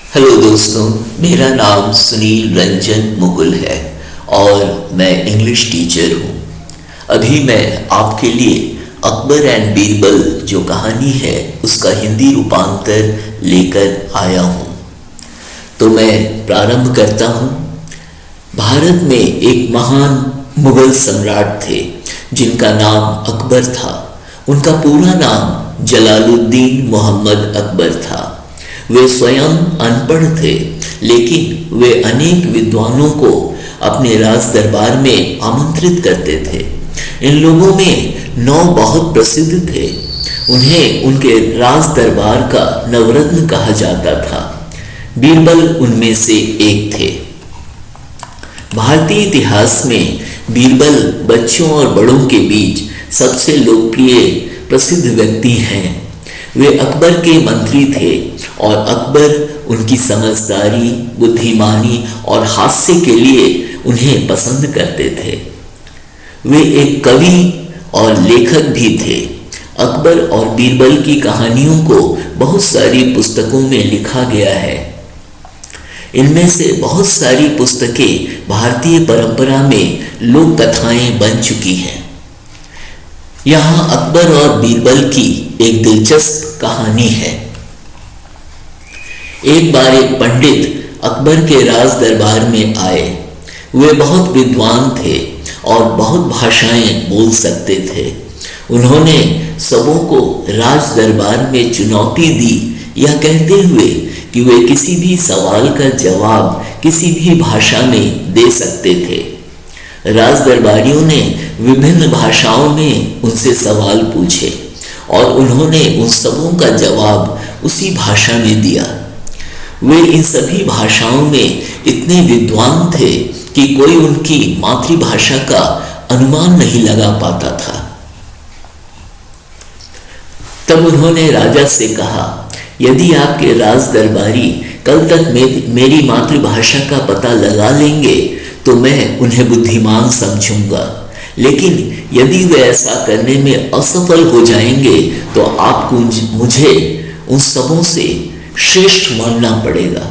Hello दोस्तों, मेरा नाम सुनील रंजन मुकुल है और मैं इंग्लिश टीचर हूँ। अभी मैं आपके लिए अकबर एंड बीरबल जो कहानी है उसका हिंदी रूपांतर लेकर आया हूँ। तो मैं प्रारंभ करता हूँ। भारत में एक महान मुगल सम्राट थे जिनका नाम अकबर था। उनका पूरा नाम जलालुद्दीन मोहम्मद अकबर था। वे स्वयं अनपढ़ थे, लेकिन वे अनेक विद्वानों को अपने राज दरबार में आमंत्रित करते थे। इन लोगों में 9 बहुत प्रसिद्ध थे। उन्हें उनके राज दरबार का नवरत्न कहा जाता था। बीरबल उनमें से एक थे। भारतीय इतिहास में बीरबल बच्चों और बड़ों के बीच सबसे लोकप्रिय प्रसिद्ध व्यक्ति हैं। वे अकबर के मंत्री थे और अकबर उनकी समझदारी, बुद्धिमानी और हास्य के लिए उन्हें पसंद करते थे। वे एक कवि और लेखक भी थे। अकबर और बीरबल की कहानियों को बहुत सारी पुस्तकों में लिखा गया है। इनमें से बहुत सारी पुस्तकें भारतीय परंपरा में लोक कथाएं बन चुकी हैं। यहाँ अकबर और बीरबल की एक दिलचस्प कहानी है। एक बार एक पंडित अकबर के राज दरबार में आए। वे बहुत विद्वान थे और बहुत भाषाएं बोल सकते थे। उन्होंने सबों को राज दरबार में चुनौती दी, यह कहते हुए कि वे किसी भी सवाल का जवाब किसी भी भाषा में दे सकते थे। राज दरबारियों ने विभिन्न भाषाओं में उनसे सवाल पूछे और उन्होंने उन सबों का जवाब उसी भाषा में दिया। वे इन सभी भाषाओं में इतने विद्वान थे कि कोई उनकी मातृभाषा का अनुमान नहीं लगा पाता था। तब उन्होंने राजा से कहा, यदि आपके राज दरबारी कल तक मेरी मातृभाषा का पता लगा लेंगे तो मैं उन्हें बुद्धिमान समझूंगा, लेकिन यदि वे ऐसा करने में असफल हो जाएंगे तो आपको मुझे उन सबों से श्रेष्ठ मानना पड़ेगा।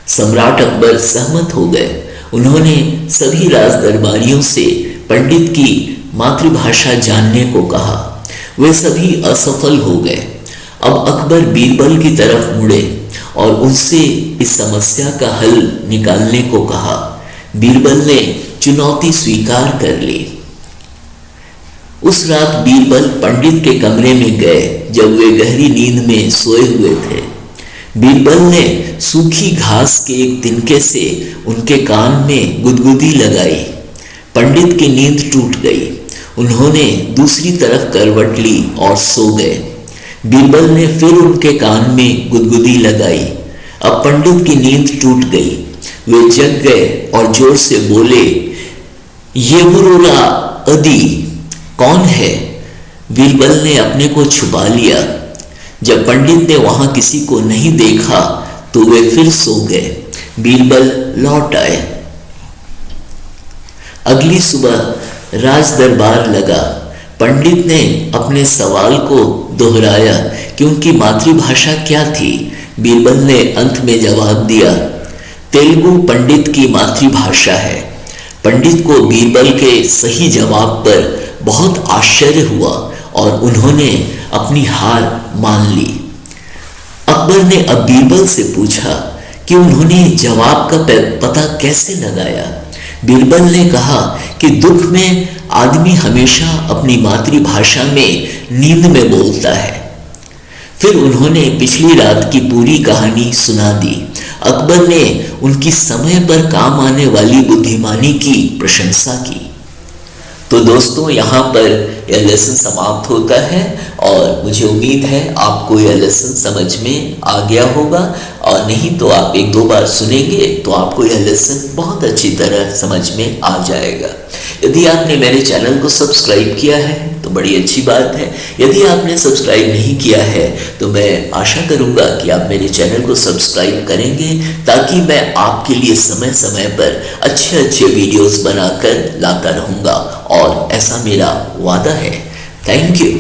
सम्राट अकबर सहमत हो गए। उन्होंने सभी राज दरबारियों से पंडित की मातृभाषा जानने को कहा। वे सभी असफल हो गए। अब अकबर बीरबल की तरफ मुड़े और उनसे इस समस्या का हल निकालने को कहा। बीरबल ने चुनौती स्वीकार कर ली। उस रात बीरबल पंडित के कमरे में गए जब वे गहरी नींद में सोए हुए थे। बीरबल ने सूखी घास के एक तिनके से उनके कान में गुदगुदी लगाई। पंडित की नींद टूट गई। उन्होंने दूसरी तरफ करवट ली और सो गए। बीरबल ने फिर उनके कान में गुदगुदी लगाई। अब पंडित की नींद टूट गई। वे जग गए और जोर से बोले, ये बुरुला अदी कौन है? बीरबल ने अपने को छुपा लिया। जब पंडित ने वहां किसी को नहीं देखा तो वे फिर सो गए। बीरबल लौट आए। अगली सुबह राज दरबार लगा। पंडित ने अपने सवाल को दोहराया कि उनकी मातृभाषा क्या थी। बीरबल ने अंत में जवाब दिया, तेलुगु पंडित की मातृभाषा है। पंडित को बीरबल के सही जवाब पर बहुत आश्चर्य हुआ और उन्होंने अपनी हार मान ली। अकबर ने अब बीरबल से पूछा कि उन्होंने जवाब का पता कैसे लगाया। बीरबल ने कहा कि दुख में आदमी हमेशा अपनी मातृभाषा में नींद में बोलता है। फिर उन्होंने पिछली रात की पूरी कहानी सुना दी। अकबर ने उनकी समय पर काम आने वाली बुद्धिमानी की प्रशंसा की। तो दोस्तों, यहाँ पर यह लेसन समाप्त होता है और मुझे उम्मीद है आपको यह लेसन समझ में आ गया होगा, और नहीं तो आप 1-2 बार सुनेंगे तो आपको यह लेसन बहुत अच्छी तरह समझ में आ जाएगा। यदि आपने मेरे चैनल को सब्सक्राइब किया है तो बड़ी अच्छी बात है। यदि आपने सब्सक्राइब नहीं किया है तो मैं आशा करूंगा कि आप मेरे चैनल को सब्सक्राइब करेंगे, ताकि मैं आपके लिए समय समय पर अच्छे वीडियोस बनाकर लाता रहूंगा, और ऐसा मेरा वादा है। Thank you.